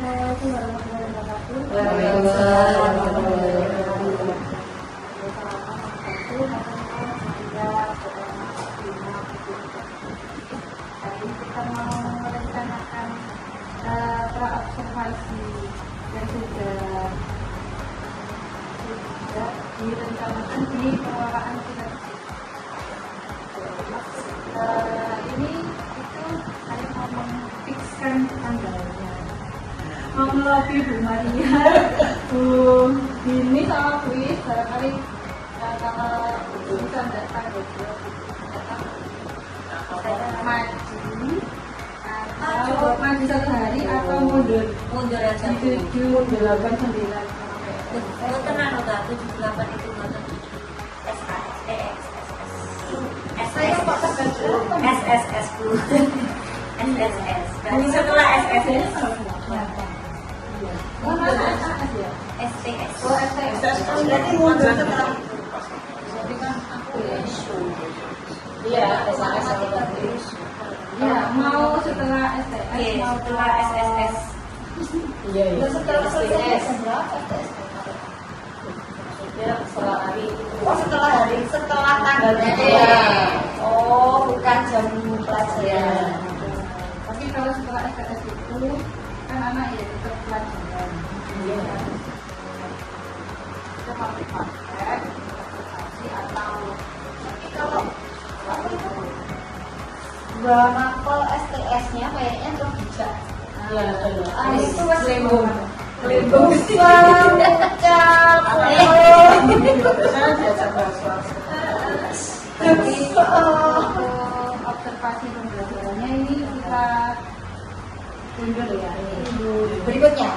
Assalamualaikum warahmatullahi wabarakatuh. Waalaikumsalam warahmatullahi wabarakatuh. Hari ini kita mau merencanakan praobservasi yang sudah direncanakan di pengelolaan kinerja. Ini itu saya mau memfikskan tanggalnya, mau melobi Bu Maria, Bu Dini sama Bu Is barangkali kalau bisa datang maju atau maju satu hari atau mundur aja. di 7, 8, 9. Tenang udah 78 itu nonton Saya kok tergantung SSS dulu. SSS. Nanti setelah SSS STS. Oh, STS. Berarti mundur setelah Jadi kan aku ya. iya SSS. Ya, mau setelah STS, Iya, mau setelah SSS. Iya, iya. setelah STS. Ya, setelah hari. Oh setelah tanggalnya. Iya. Oh bukan jam pelajaran. Tapi kalau setelah STS itu kan anak ya tetap pelajaran. Iya. Kita pakai paket, aplikasi atau Tapi kalau dua mapel STS-nya kayaknya tuh bisa. Iya, betul. Itu wes Lembung. Lembung. Saya diajak bahasa. tapi observasi pembelajarannya ini kita undur ya. Berikutnya.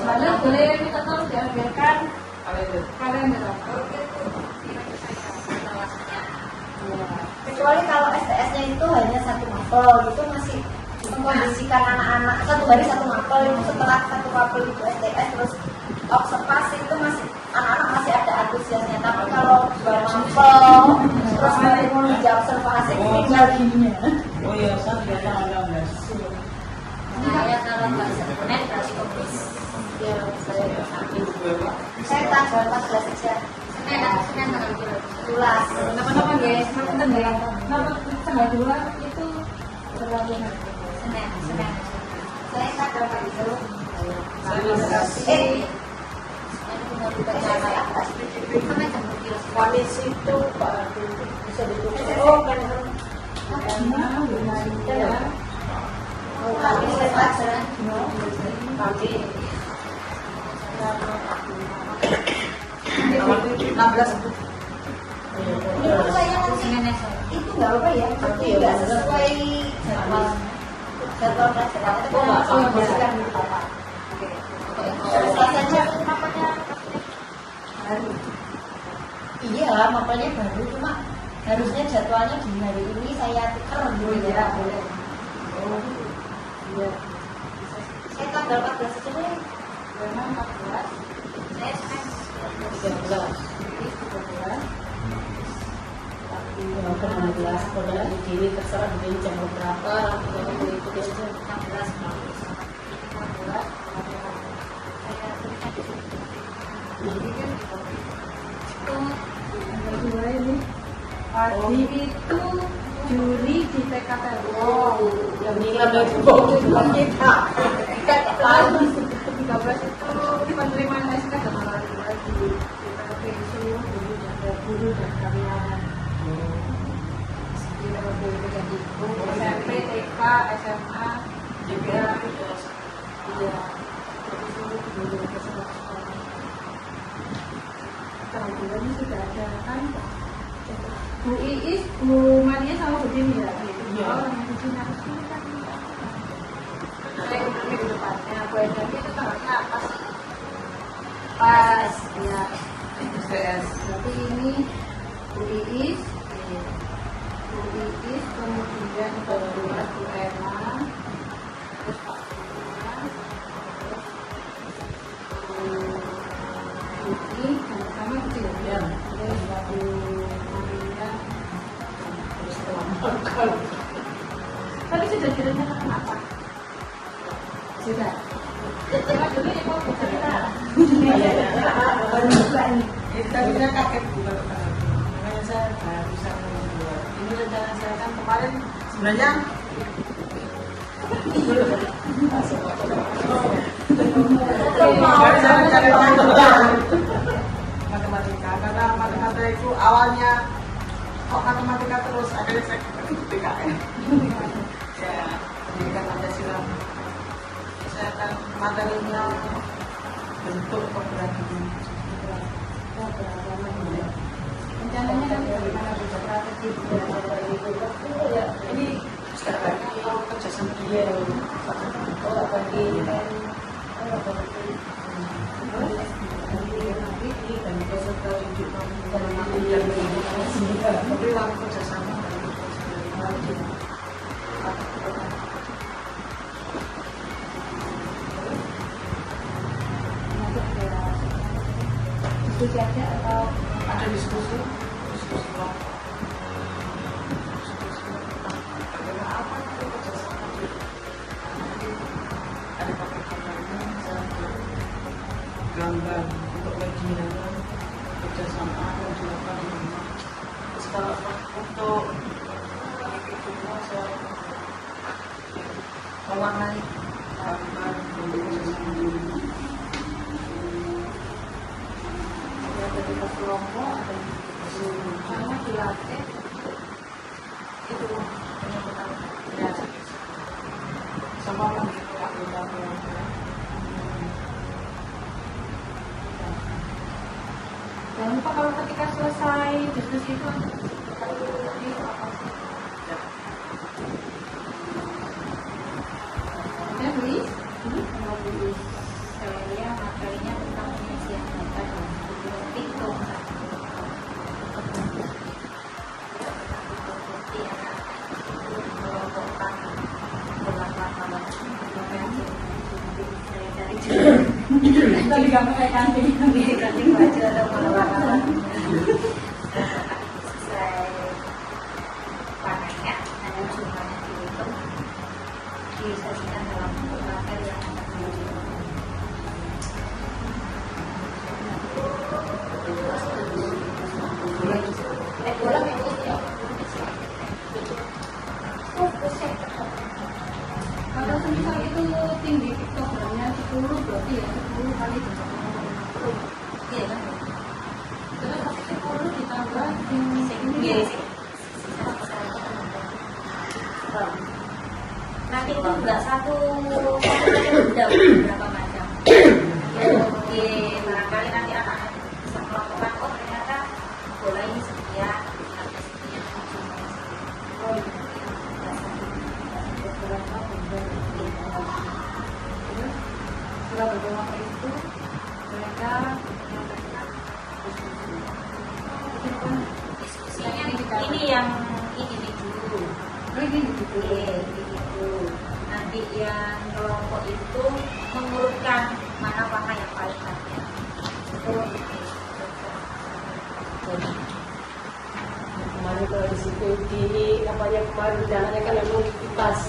Lalu boleh kita tahu diambilkan kalender. Kecuali kalau STS-nya itu hanya satu mapel, itu masih mengkondisikan anak-anak satu hari satu mapel. Itu setelah satu mapel itu STS terus observasi itu masih anak-anak masih ada antusiasnya. Tapi kalau dua mapel terus mau di observasi tinggal gininya. Oh iya, saya tidak ada nggak. Saya kalau nggak Senin berarti Kamis. Ya, saya sakit. Saya tanggal 14 saja. Senin tanggal 12. Kenapa guys? Kenapa tanggal 2 itu terlalu Senin. Saya tanggal 14. Saya Kamis itu bisa ditutup. Oh, kan. karena Bu Maria Kami saya pelajaran. Kami 16. Itu saya nanti itu nggak apa ya, tapi nggak sesuai jadwal pelajaran. Itu Oh, nggak kalau apa-apa. kondisikan di Bapak. Rasanya mapelnya baru. Iya, mapelnya baru, cuma harusnya jadwalnya di hari ini saya tuker dulu ya. boleh. Oh, iya. Saya tanggal 14 saja deh. Karena 14, Saya Senin. 13. jadi 13. Tapi 16. Padahal di sini terserah di jam berapa, kalau mau ikut aja. 16 Maret. 14, Saya berikan di sini. jadi kan Itu tanggal 2 ini. Pagi itu juri di TKTL. Yang nilai dari bawah kita. Lalu 13 itu penerimaan SK dan lagi kita seluruh guru dan karyawan. Kita berbeda jadi SMP, TK, SMA juga. Iya. Jadi seluruh guru dan sekolah. Tahun bulan ini sudah ada kan? Bu Iis, Bu Maria sama Bu Dini ya? Iya. Oh, yang Bu Dini harus kan? Saya minggu depannya, Bu Endami itu tanggalnya apa sih? Pas, ya. STS. Berarti ini Bu Iis, kemudian kedua Bu Ema, terus Pak Bima, terus Bu Yuki, sama-sama kecil ya. Terus Bu Maria, Setelah makan. tapi sudah direncanakan apa? Sudah. Coba dulu ya mau cerita. Baru buka nih. Kita bisa kaget bukan makanya saya barusan membuat ini rencana saya kan kemarin sebenarnya baru saya rencana matematika karena matematika itu awalnya kok matematika terus akhirnya saya ke PKN ya pendidikan Pancasila saya akan materinya bentuk keberagaman. Rencananya kan bagaimana bisa strategi Ini sekarang kalau kerja sama dia Oh, bagi dan besok kalau hidup tapi waktu kerja sama diskusi aja atau ada diskusi kelompok. Bagaimana apa itu kerja sama ada pakai gambarnya misalnya gambar untuk media kerjasama yang dilakukan di rumah. Terus kalau untuk semua saya mewarnai gambar untuk kerjasama di rumah. Ya ketika kelompok ada sama dilatih itu penyambutan biasa sama orang itu anggota kelompok. jangan lupa kalau ketika selesai diskusi itu tadi apa sih? Ya tulis, mau tulis saya materinya tentang pengisian data dan itu tadi kamu kayak kantin Ganti baju atau malam-malam. Sesuai warnanya, ada jumlahnya dihitung, disajikan dalam bentuk materi yang kalau semisal itu tinggi piktogramnya 10 berarti ya 10 kali 10. Iya kan? Terus tapi 10 ditambah tinggi Iya sih. Nanti itu enggak satu udah berapa macam. Ya, oke, barangkali nanti anak bisa melakukan oh ternyata bola ini sekian, sekian. oh beberapa terus setelah beberapa itu mereka menyampaikan diskusi Ini yang ini nih dulu. oh ini gitu Gitu. Nanti yang kelompok itu mengurutkan mana warna yang paling banyak. kemarin kalau di situ di apanya kemarin rencananya kan memang kipas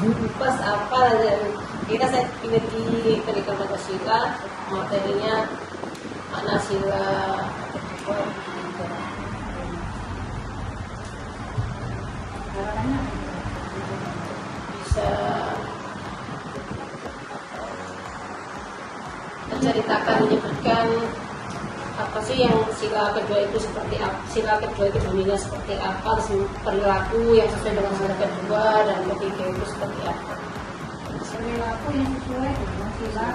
kipas apa aja kita saya ingat di pendidikan Pancasila materinya Pancasila harapannya bisa menceritakan menyebutkan apa sih yang sila kedua itu seperti apa, sila kedua itu bunyinya seperti apa, terus perilaku yang sesuai dengan sila kedua dan ketiga itu seperti apa, perilaku yang sesuai dengan sila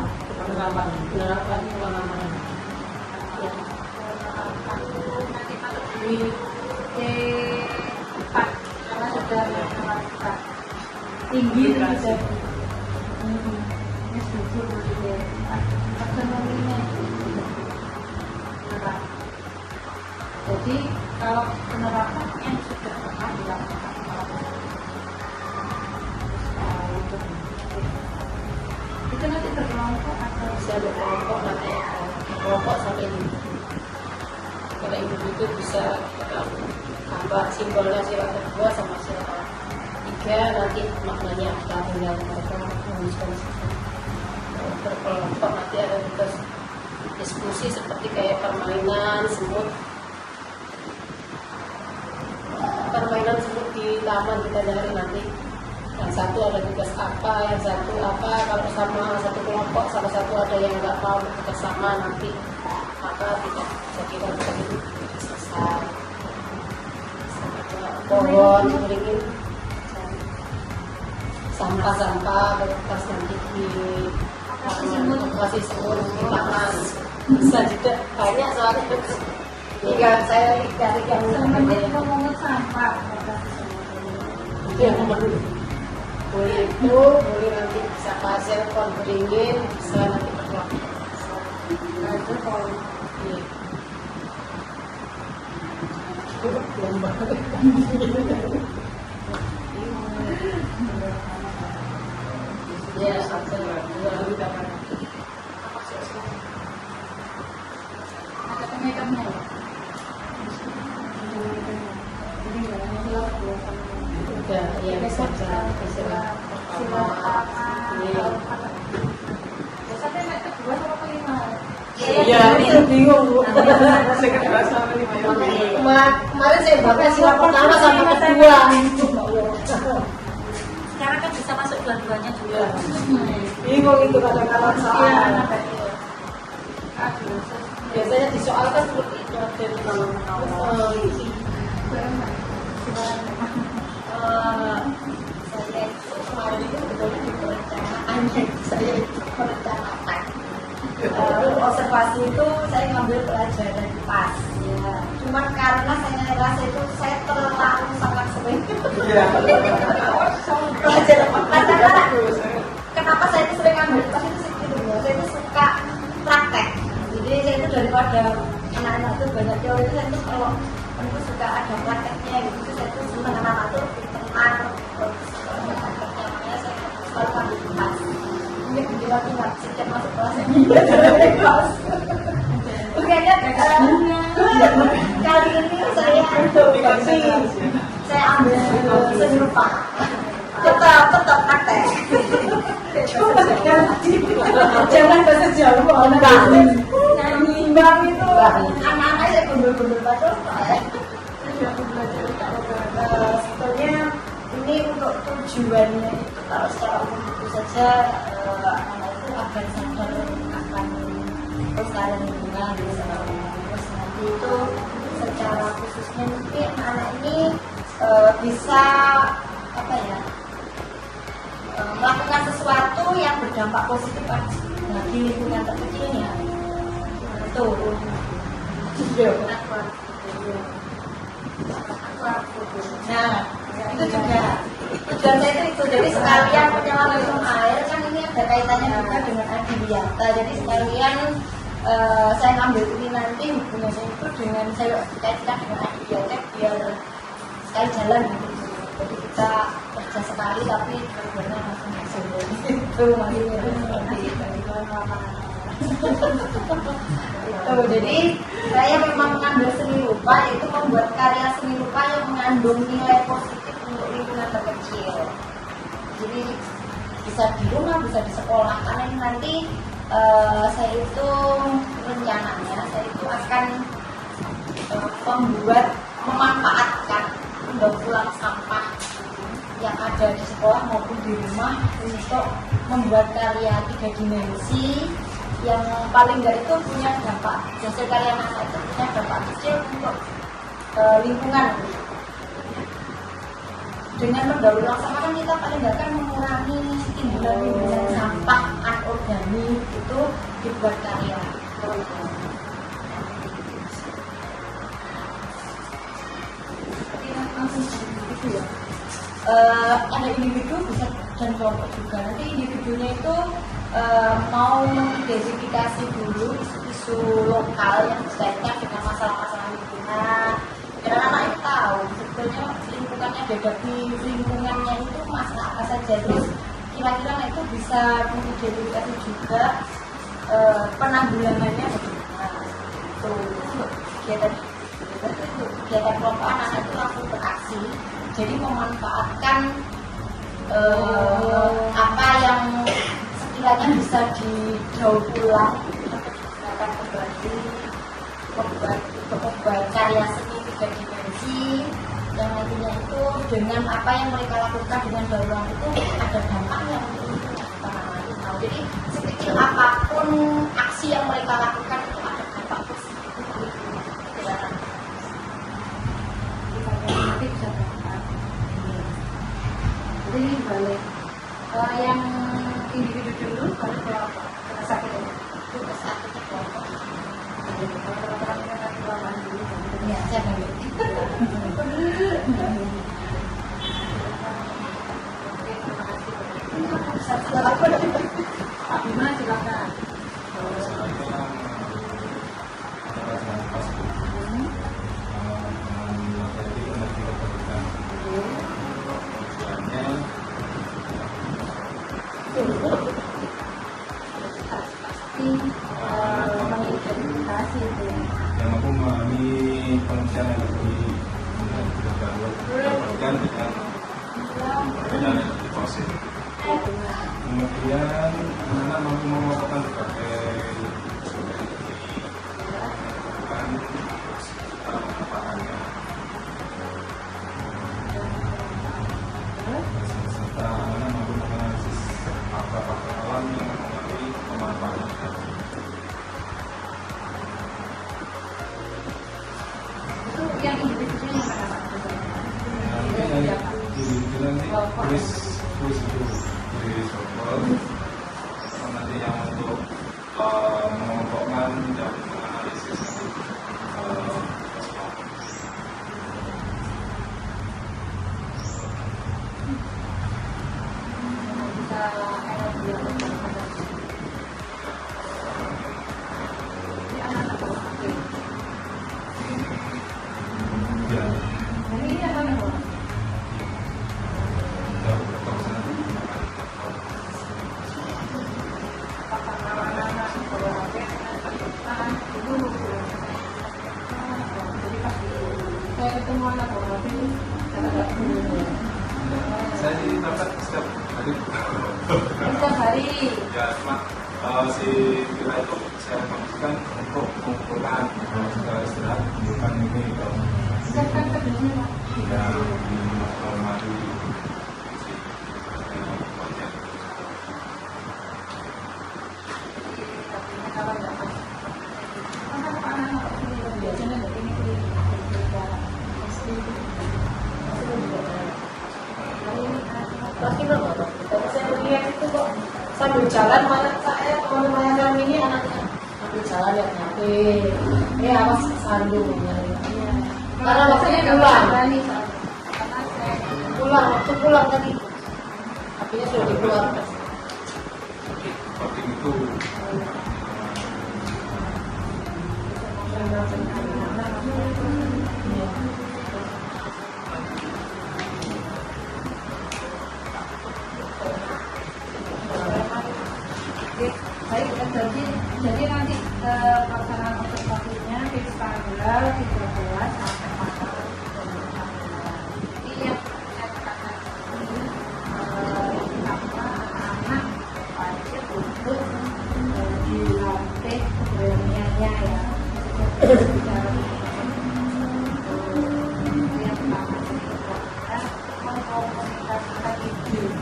penerapan penerapan pengamanan ya. nanti masuk di D4 karena sudah menerapkan tinggi bisa ini setuju di D4 taksonominya menerap. Jadi kalau penerapan yang sudah pernah dilakukan itu nanti berkelompok atau Bisa berkelompok nanti kelompok sampai ini kalau individu bisa tambah simbolnya sila kedua sama sila 3 ya nanti maknanya apa tinggal mereka menuliskan berkelompok, nanti ada tugas diskusi seperti kayak permainan semut di taman kita dari nanti. Yang satu ada tugas apa, yang satu apa, kalau sama satu kelompok, sama satu ada yang nggak mau tugas sama nanti, maka tidak bisa kita selesai. Pohon beringin, sampah bekas nanti di masih semut di taman. Bisa juga banyak soalnya. Jika saya dari yang Memungut sampah. boleh itu, boleh nanti bisa pasir, pohon beringin, bisa nanti berkelompok. Nah itu kalau lomba. Ya, satu dua kita kan. Ada pengaitannya. Udah, ya bisa istilah pertama. Biasanya naik kedua sama kelima. Iya, itu bingung Bu. Saya kedua sama lima ya. Kemarin saya baca sila pertama sama kedua. Sekarang kan bisa masuk dua-duanya juga. Bingung itu kadang-kadang soal. Iya. Biasanya disoalkan seperti itu Saya itu kemarin itu sebetulnya di perencanaan, saya itu merencanakan observasi itu saya ngambil pelajaran pas ya. Cuman karena saya rasa itu saya terlalu sangat sering pelajaran karena kenapa saya itu sering ngambil pas itu segitu ya, saya itu suka praktek. Jadi saya itu daripada anak-anak itu banyak teori, saya itu kalau aku suka ada prakteknya gitu, saya itu senang anak-anak itu tenang prakteknya, makanya saya selalu ambil pas. Ini kebetulan ingat setiap masuk kelas makanya kali ini saya ambil seni rupa, tetap praktek. Jangan bahasa Jawa. Nimbang itu anak-anak saya gundul-gundul batu. Sebetulnya ini untuk tujuannya itu kalau secara umum itu saja anak itu agar sadar akan kelestarian lingkungan secara umum. Terus nanti itu secara khususnya mungkin anak ini bisa apa ya, melakukan sesuatu yang berdampak positif bagi lingkungan terkecilnya. Itu nah itu juga tujuan saya itu jadi sekalian penyelaman air kan ini ada kaitannya juga dengan adiwiyata, jadi sekalian saya ngambil ini nanti hubungannya itu dengan saya kaitkan dengan adiwiyata biar sekali jalan gitu. Jadi kita kerja sekali tapi benar-benar langsung hasil itu maksudnya seperti itu. Jadi saya memang mengambil seni rupa, yaitu membuat karya seni rupa yang mengandung nilai positif untuk lingkungan terkecil. Jadi bisa di rumah, bisa di sekolah. Karena ini nanti saya itu rencananya saya itu akan memanfaatkan daur ulang sampah yang ada di sekolah maupun di rumah untuk membuat karya 3 dimensi yang paling enggak itu punya dampak, hasil karya anak saya itu punya dampak kecil untuk lingkungan. Dengan mendaur ulang sampah kan kita paling enggak kan mengurangi timbulan sampah anorganik itu dibuat karya. Ada individu bisa dan kelompok juga. Nanti individunya itu mau mengidentifikasi dulu isu-isu lokal yang berkaitan dengan masalah-masalah lingkungan. Biar anak itu tahu sebetulnya lingkungannya, dihadapi lingkungannya itu masalah apa saja. Terus kira-kira anak itu bisa mengidentifikasi juga penanggulangannya bagaimana. Itu kegiatan kelompok anak itu langsung beraksi. Jadi memanfaatkan apa yang sekiranya bisa didaur ulang akan membuat karya seni 3 dimensi yang nantinya itu dengan apa yang mereka lakukan dengan daur ulang itu ada dampaknya untuk kita tahu. Jadi sekecil apapun aksi yang mereka lakukan itu ada dampak positif untuk perjalanan. Nanti bisa dapat. Jadi ini balik yang individu dulu, baru ke apa? Ke sakit ini. Itu saat itu kelompok. Teman-teman kita tadi kelamaan dulu. Ya, saya balik. Pak Bima silakan. Pasti mengidentifikasi itu ya. Yang mampu memahami pengusian energi terbarukan dengan perbedaan energi fosil. Kemudian anak-anak mampu mengelompokkan berbagai sumber energi bukan pemanfaatannya. Serta anak-anak mampu menganalisis fakta-fakta alam yang mempengaruhi pemanfaatan. Itu yang individunya yang mana Pak? Tulis itu di software nanti yang untuk mengelompokkan dan menganalisis Bisa energi yang bermanfaat. Ini anak-anak oke. ya Nah, ini apa nih Pak? jauh berkonsep Anak-anak kalau oke, tahan dulu. Jadi pas saya ketemu anak orang ini, saya agak dulu. saya dapat setiap hari Setiap hari. ya cuma si Vira itu saya kondisikan untuk mengumpulkan segala istirahat bukan ini Siapkan kerjanya Pak. ya mari Kalau nggak pas, anak-anak biasanya nggak ini Pasti nggak apa-apa. Tapi saya lihat itu kok sambil jalan mana saya teman-teman kami ini anaknya sambil jalan lihat HP. Apa sandung karena waktunya pulang. berani soalnya. Karena saya Waktu pulang tadi HP-nya sudah dikeluarkan. seperti itu baik, jadi nanti pelaksanaan observasinya di tanggal 13 sampai 14. Jadi yang saya katakan ini apa anak wajib untuk dilatih keberaniannya ya. Bicara yang pertama kita mengkomunikasikan ide.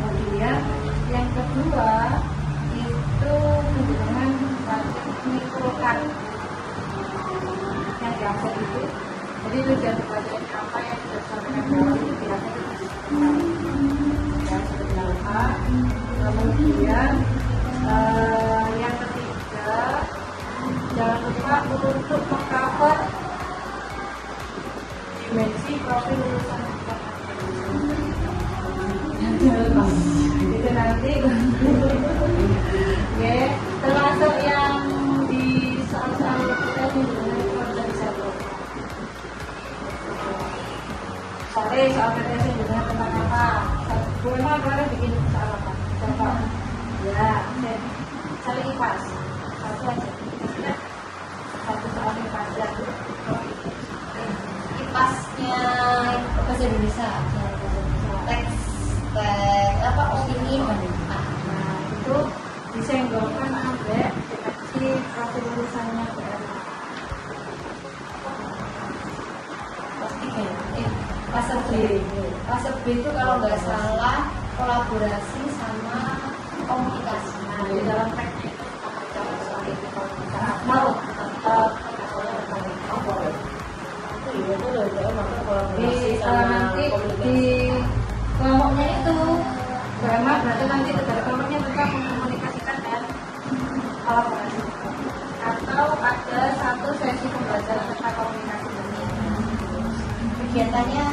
Kemudian yang kedua itu hubungan mikrokan yang diakses itu. Jadi tujuan pelajaran apa yang sudah disampaikan bawah itu biasanya ya seperti apa. Kemudian yang ketiga jangan lupa untuk mengcover dimensi profil lulusan itu nanti oke, termasuk yang di soal-soal kita ini dengan disabilitas. Sorry, soal PTS dengan tentang apa? Bu Emma kemarin bikin soal apa? Contoh. Ya, oke. Saling IPAS. Satu aja. Sudah. Satu soal IPAS. Kipasnya bahasa Indonesia bisa teks apa opini Nah, itu disenggolkan sampai dikasih kepengurusannya BR. fase B itu kalau nggak salah kolaborasi sama komunikasi. Nah, di dalam teksnya itu cara soal itu mau Iya itu loh, itu maka kolaborasi di sama nanti di komunikasi. kelompoknya itu BMA berarti nanti dari kelompoknya tentang mengkomunikasikan dan kolaborasi atau ada satu sesi pembelajaran tentang komunikasi Kegiatannya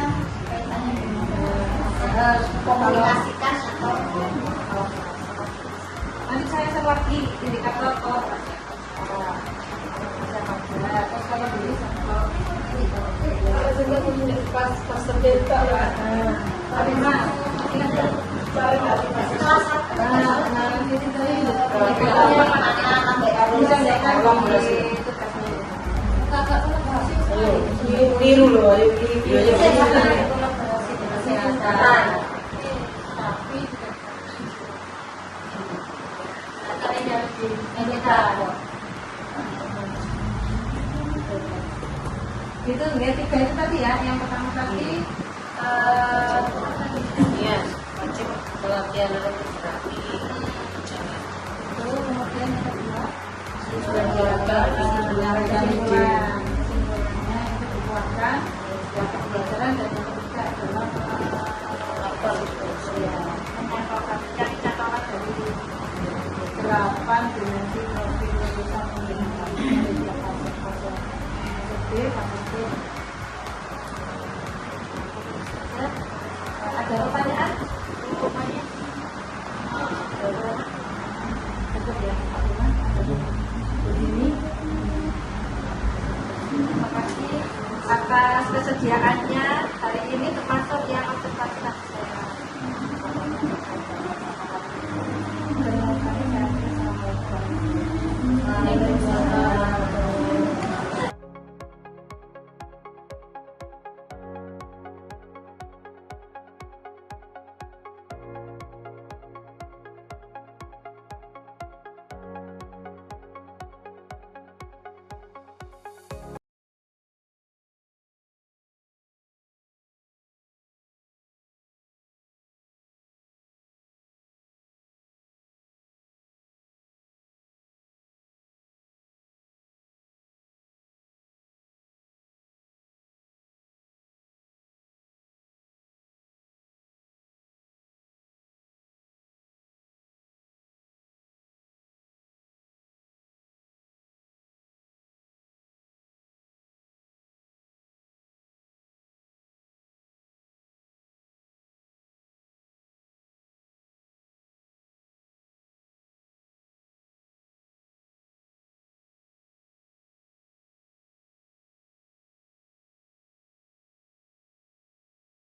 kaitannya dengan komunikasikan atau nanti saya share lagi indikator kolaborasi terus kalau dulu Kalau sudah punya pas terdekat lah. tapi mah ingat ya kelas satu nah itu tadi bisa nggak kan di tugasnya kakak kolaborasi Ayo, niru loh, ayo niru. kolaborasi dengan kesehatan tapi katanya harus diedukasi itu ya tiga itu tadi ya yang pertama tadi Iya, wajib pelatihan terapi. itu kemudian yang kedua Sudah dilakukan kesimpulannya itu dikuatkan ya pembelajaran dan yang ketiga adalah apa itu? mengevaluasikan catatan dari 8 dimensi profil lulusan pembinaan dari tiap fase B, fase C. Ada pertanyaan? Cukup ya, Pak Iman. Begini. Terima kasih atas kesediaan